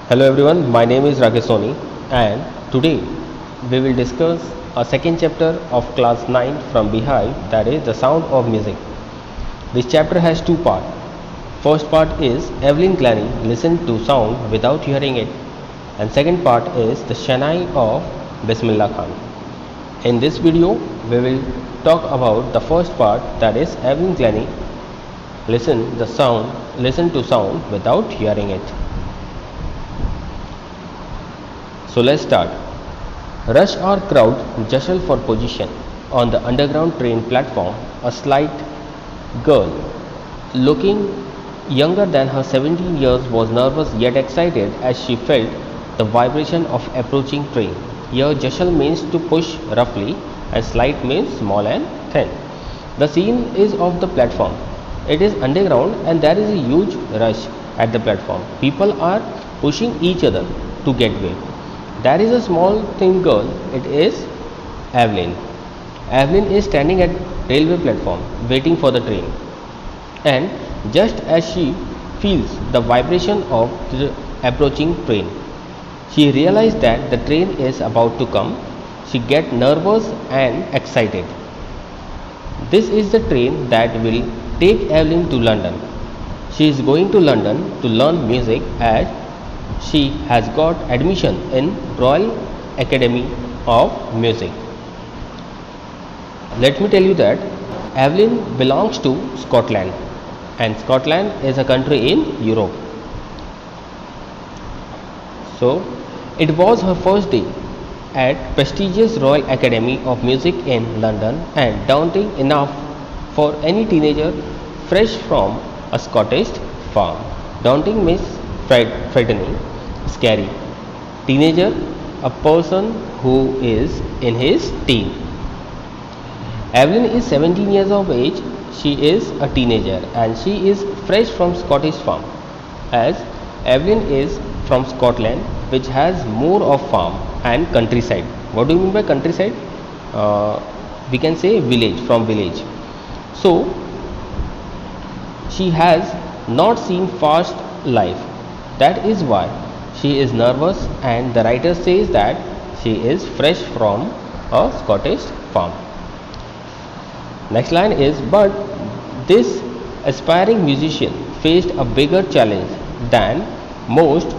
Hello everyone, my name is Rakesh Soni and today we will discuss a second chapter of class 9 from Beehive, that is the sound of music. This chapter has two parts. First part is Evelyn Glennie listened to sound without hearing it, and second part is the Shanai of Bismillah Khan. In this video we will talk about the first part, that is Evelyn Glennie listened to sound without hearing it. So let's start. Rush or crowd jostle for position. On the underground train platform, a slight girl, looking younger than her 17 years, was nervous yet excited as she felt the vibration of approaching train. Here jostle means to push roughly and slight means small and thin. The scene is of the platform. It is underground and there is a huge rush at the platform. People are pushing each other to get way. There is a small thin girl. It is Evelyn. Evelyn is standing at railway platform waiting for the train. And just as she feels the vibration of the approaching train, she realizes that the train is about to come. She gets nervous and excited. This is the train that will take Evelyn to London. She is going to London to learn music as she has got admission in Royal Academy of Music. Let me tell you that Evelyn belongs to Scotland, and Scotland is a country in Europe. So it was her first day at prestigious Royal Academy of Music in London, and daunting enough for any teenager fresh from a Scottish farm. Daunting means frightening, scary. Teenager, a person who is in his teen. Evelyn is 17 years of age. She is a teenager and she is fresh from Scottish farm, as Evelyn is from Scotland, which has more of farm and countryside. What do you mean by countryside? We can say village, from village. So she has not seen fast life. That is why she is nervous, and the writer says that she is fresh from a Scottish farm. Next line is, but this aspiring musician faced a bigger challenge than most.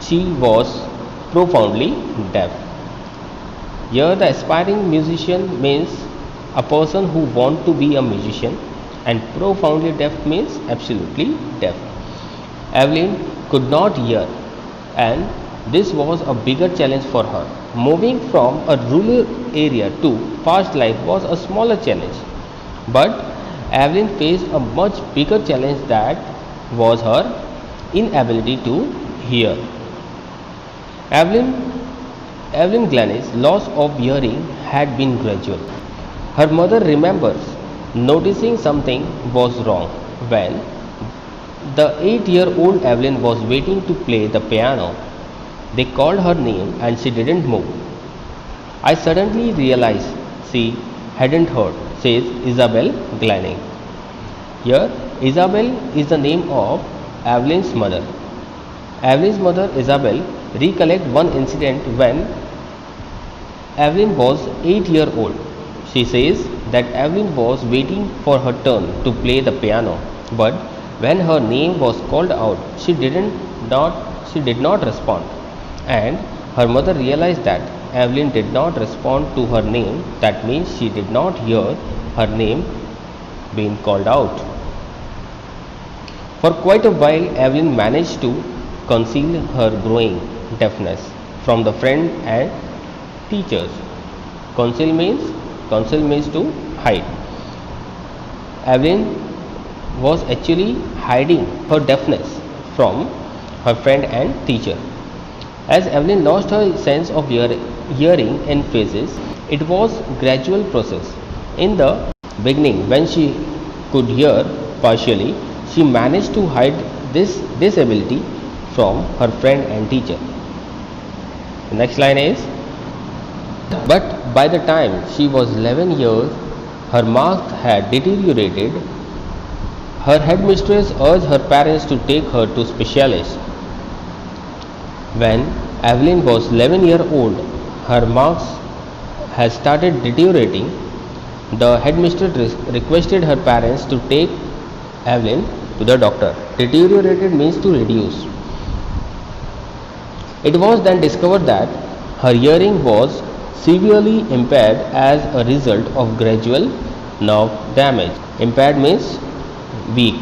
She was profoundly deaf. Here the aspiring musician means a person who wants to be a musician, and profoundly deaf means absolutely deaf. Evelyn could not hear, and this was a bigger challenge for her. Moving from a rural area to fast life was a smaller challenge, but Evelyn faced a much bigger challenge, that was her inability to hear. Evelyn Glennie's loss of hearing had been gradual. Her mother remembers noticing something was wrong when the 8-year-old Evelyn was waiting to play the piano. They called her name and she didn't move. I suddenly realized she hadn't heard, says Isabel Glennie. Here, Isabel is the name of Evelyn's mother. Evelyn's mother, Isabel, recollects one incident when Evelyn was 8 years old. She says that Evelyn was waiting for her turn to play the piano, but when her name was called out, she did not respond, and her mother realized that Evelyn did not respond to her name. That means she did not hear her name being called out. For quite a while, Evelyn managed to conceal her growing deafness from the friend and teachers. Conceal means to hide. Evelyn was actually hiding her deafness from her friend and teacher. As Evelyn lost her sense of hearing in phases, it was a gradual process. In the beginning, when she could hear partially, she managed to hide this disability from her friend and teacher. The next line is, but by the time she was 11 years, her marks had deteriorated. Her headmistress urged her parents to take her to specialists. When Evelyn was 11 years old, her marks had started deteriorating. The headmistress requested her parents to take Evelyn to the doctor. Deteriorated means to reduce. It was then discovered that her hearing was severely impaired as a result of gradual nerve damage. Impaired means weak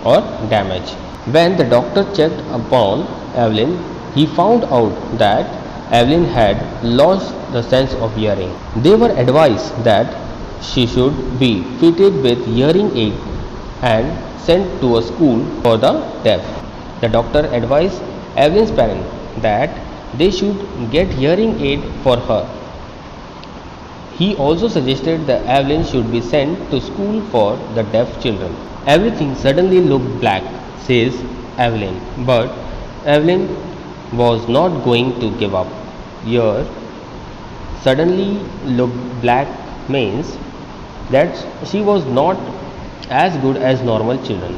or damage. When the doctor checked upon Evelyn, he found out that Evelyn had lost the sense of hearing. They were advised that she should be fitted with hearing aid and sent to a school for the deaf. The doctor advised Evelyn's parents that they should get hearing aid for her. He also suggested that Evelyn should be sent to school for the deaf children. Everything suddenly looked black, says Evelyn, but Evelyn was not going to give up. Here, suddenly looked black means that she was not as good as normal children.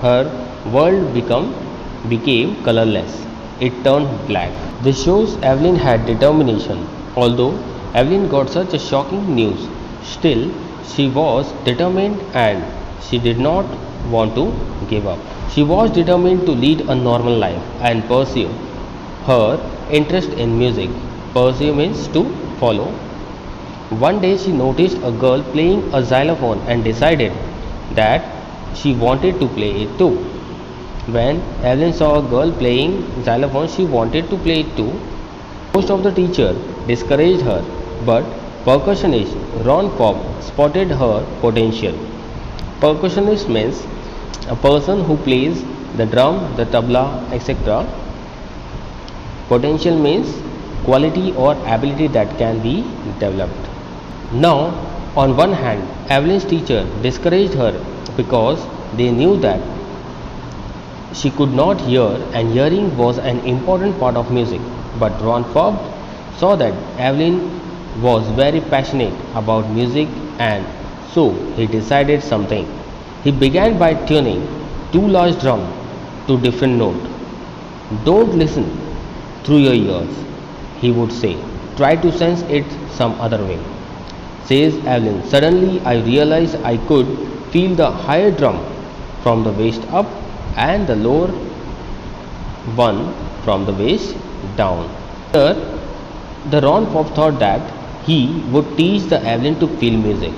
Her world became colorless. It turned black. This shows Evelyn had determination. Although Evelyn got such a shocking news, still she was determined and she did not want to give up. She was determined to lead a normal life and pursue her interest in music. Pursue means to follow. One day she noticed a girl playing a xylophone and decided that she wanted to play it too. When Evelyn saw a girl playing xylophone, she wanted to play it too. Most of the teacher discouraged her, but percussionist Ron Cobb spotted her potential. Percussionist means a person who plays the drum, the tabla, etc. Potential means quality or ability that can be developed. Now, on one hand, Evelyn's teacher discouraged her because they knew that she could not hear and hearing was an important part of music. But Ron Cobb saw that Evelyn was very passionate about music and so he decided something. He began by tuning two large drums to different notes. Don't listen through your ears, he would say. Try to sense it some other way. Says Evelyn, suddenly I realized I could feel the higher drum from the waist up and the lower one from the waist down. Here, the Ron Cobb thought that he would teach the Evelyn to feel music.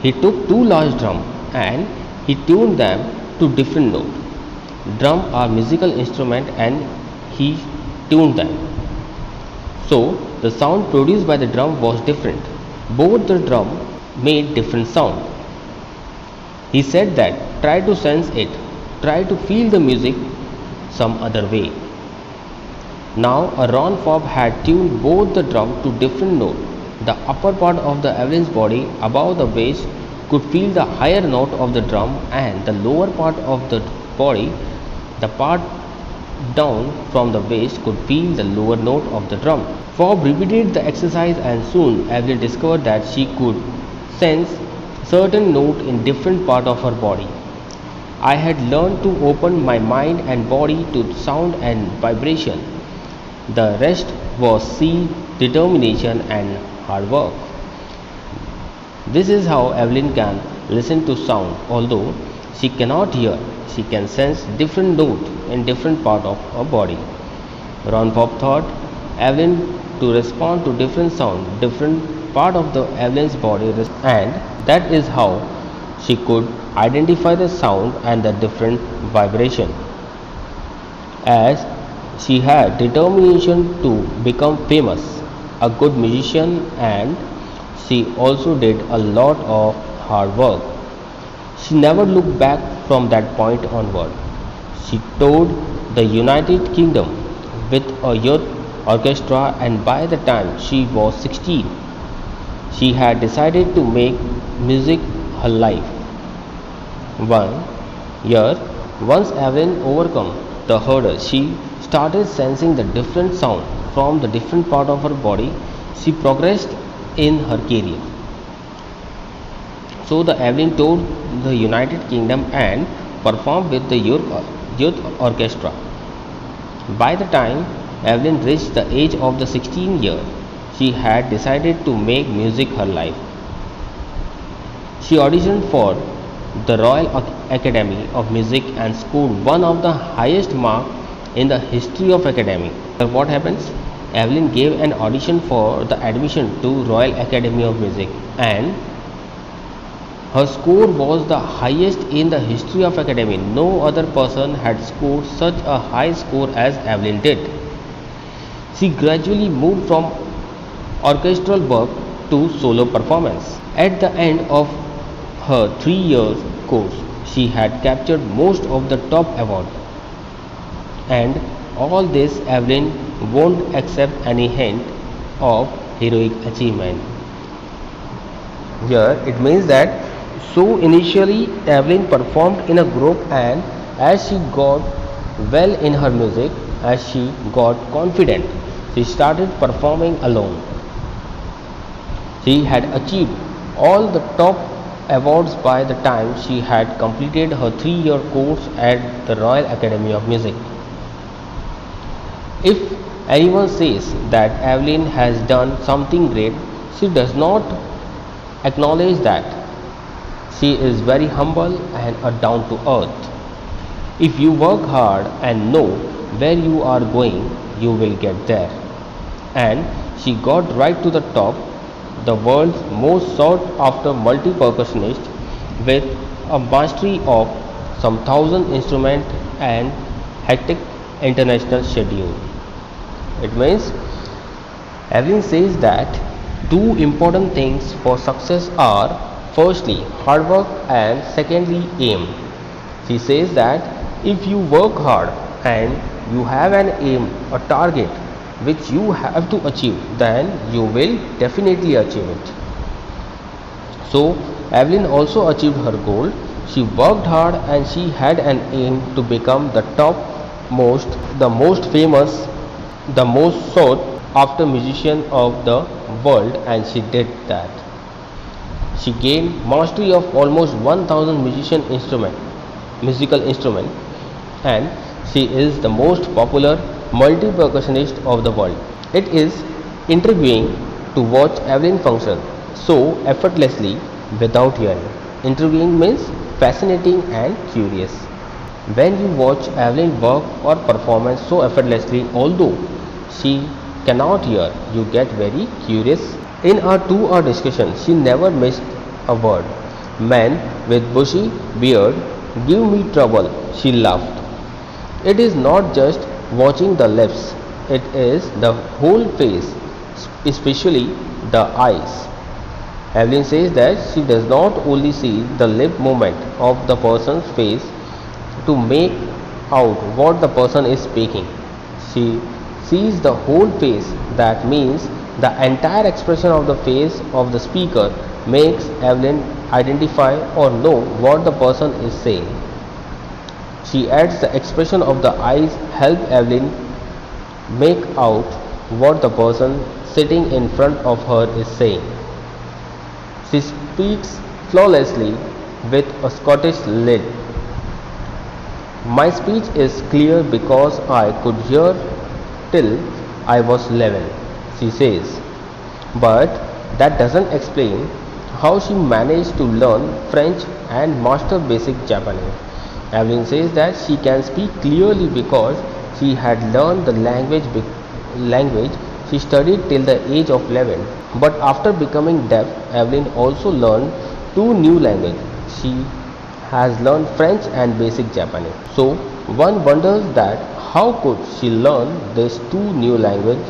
He took two large drums and he tuned them to different notes. Drums are musical instruments and he tuned them. So, the sound produced by the drum was different. Both the drums made different sound. He said that try to sense it, try to feel the music some other way. Now a Ron Cobb had tuned both the drums to different notes. The upper part of the Evelyn's body above the waist could feel the higher note of the drum and the lower part of the body, the part down from the waist, could feel the lower note of the drum. Cobb repeated the exercise and soon Evelyn discovered that she could sense certain note in different part of her body. I had learned to open my mind and body to sound and vibration. The rest was seed, determination and hard work. This is how Evelyn can listen to sound. Although she cannot hear, she can sense different notes in different part of her body. Ron Cobb thought Evelyn to respond to different sound, different part of the Evelyn's body, and that is how she could identify the sound and the different vibration. As she had determination to become famous, a good musician, and she also did a lot of hard work. She never looked back from that point onward. She toured the United Kingdom with a youth orchestra, and by the time she was 16, she had decided to make music her life. One year, once Evelyn overcome the hurdle, she started sensing the different sound from the different part of her body. She progressed in her career. So the Evelyn toured the United Kingdom and performed with the youth orchestra. By the time Evelyn reached the age of the 16 year, she had decided to make music her life. She auditioned for the Royal Academy of Music and scored one of the highest marks in the history of academy. But what happens? Evelyn gave an audition for the admission to Royal Academy of Music and her score was the highest in the history of academy. No other person had scored such a high score as Evelyn did. She gradually moved from orchestral work to solo performance. At the end of her 3 years course, she had captured most of the top awards. And all this Evelyn won't accept any hint of heroic achievement. Here it means that so initially Evelyn performed in a group and as she got well in her music, as she got confident, she started performing alone. She had achieved all the top awards by the time she had completed her 3 year course at the Royal Academy of Music. If anyone says that Evelyn has done something great, she does not acknowledge that. She is very humble and a down to earth. If you work hard and know where you are going, you will get there. And she got right to the top, the world's most sought after multi-percussionist with a mastery of some 1,000 instruments and hectic international schedule. It means Evelyn says that two important things for success are firstly hard work and secondly aim. She says that if you work hard and you have an aim, a target which you have to achieve, then you will definitely achieve it. So Evelyn also achieved her goal. She worked hard and she had an aim to become the top most, the most famous, the most sought after musician of the world, and she did that. She gained mastery of almost 1,000 musical instrument, and she is the most popular multi-percussionist of the world. It is intriguing to watch Evelyn function so effortlessly without hearing. Intriguing means fascinating and curious. When you watch Evelyn work or performance so effortlessly, although she cannot hear, you get very curious. In our 2 hour discussion, she never missed a word. Men with bushy beard give me trouble, she laughed. It is not just watching the lips, it is the whole face, especially the eyes. Evelyn says that she does not only see the lip movement of the person's face to make out what the person is speaking. She sees the whole face. That means the entire expression of the face of the speaker makes Evelyn identify or know what the person is saying. She adds the expression of the eyes help Evelyn make out what the person sitting in front of her is saying. She speaks flawlessly with a Scottish lilt. My speech is clear because I could hear till I was 11, she says. But that doesn't explain how she managed to learn French and master basic Japanese. Evelyn says that she can speak clearly because she had learned the language she studied till the age of 11. But after becoming deaf, Evelyn also learned 2 new languages. She has learned French and basic Japanese. So one wonders that how could she learn these 2 new languages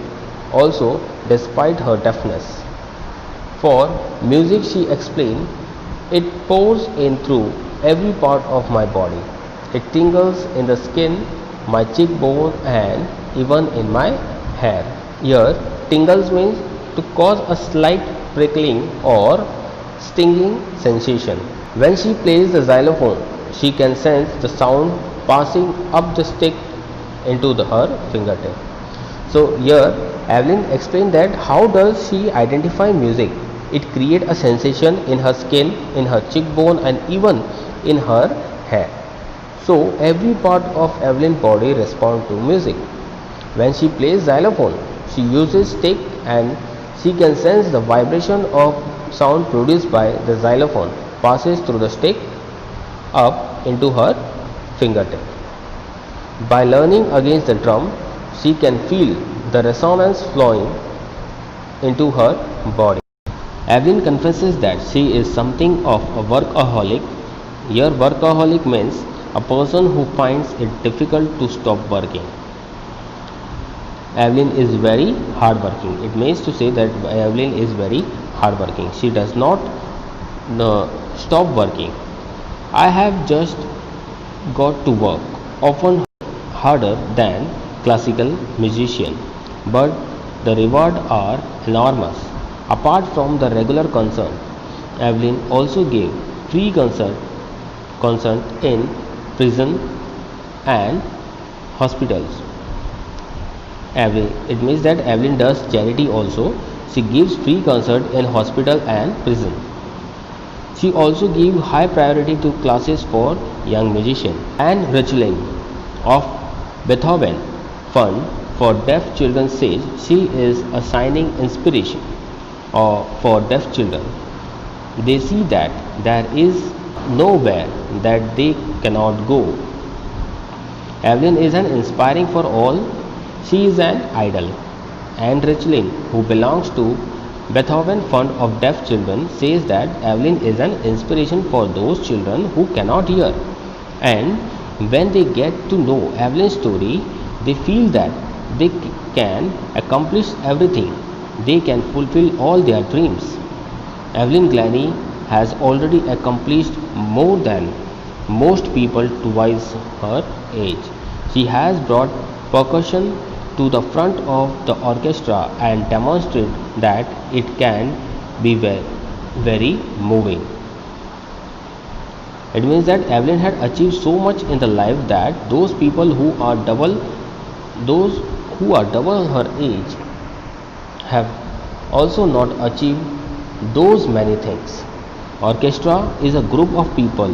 also despite her deafness. For music, she explained, it pours in through every part of my body. It tingles in the skin, my cheekbone and even in my hair. Here, tingles means to cause a slight prickling or stinging sensation. When she plays the xylophone, she can sense the sound passing up the stick into her fingertip. So here, Evelyn explained that how does she identify music? It creates a sensation in her skin, in her cheekbone and even in her hair. So every part of Evelyn's body responds to music. When she plays xylophone, she uses stick and she can sense the vibration of sound produced by the xylophone passes through the stick up into her fingertip. By leaning against the drum, she can feel the resonance flowing into her body. Evelyn confesses that she is something of a workaholic. Here, workaholic means a person who finds it difficult to stop working. Evelyn is very hardworking. It means to say that Evelyn is very hardworking. She does not stop working. I have just got to work, often harder than classical musician, but the reward are enormous. Apart from the regular concert, Evelyn also gave free concert in prison and hospitals. It means that Evelyn does charity also. She gives free concert in hospital and prison. She also gave high priority to classes for young musicians. Anne Rachling of Beethoven Fund for Deaf Children says she is assigning inspiration for deaf children. They see that there is nowhere that they cannot go. Evelyn is an inspiring for all. She is an idol. Anne Rachling, who belongs to Beethoven Fund of Deaf Children, says that Evelyn is an inspiration for those children who cannot hear. And when they get to know Evelyn's story, they feel that they can accomplish everything. They can fulfill all their dreams. Evelyn Glennie has already accomplished more than most people twice her age. She has brought percussion to the front of the orchestra and demonstrated that it can be very moving. It means that Evelyn had achieved so much in the life that those who are double her age have also not achieved those many things. Orchestra is a group of people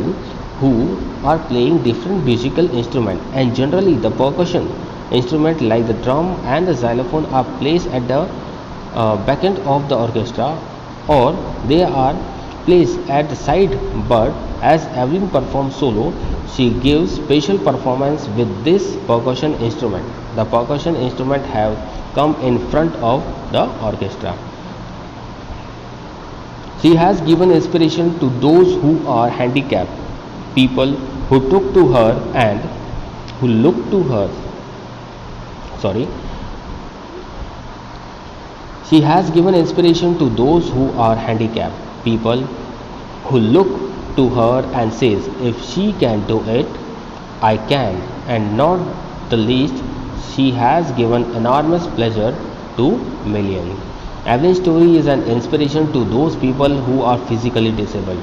who are playing different musical instruments, and generally the percussion instruments like the drum and the xylophone are placed at the back end of the orchestra, or they are placed at the side. But as Evelyn performs solo, she gives special performance with this percussion instrument. The percussion instrument have come in front of the orchestra. She has given inspiration to those who are handicapped, people who took to her and who look to her. She has given inspiration to those who are handicapped, people who look to her and says, if she can do it, I can. And not the least, she has given enormous pleasure to millions. Evelyn's story is an inspiration to those people who are physically disabled.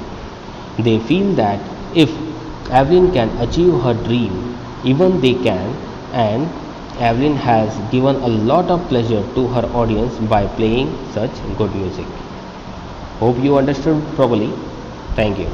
They feel that if Evelyn can achieve her dream, even they can, and Evelyn has given a lot of pleasure to her audience by playing such good music. Hope you understood properly. Thank you.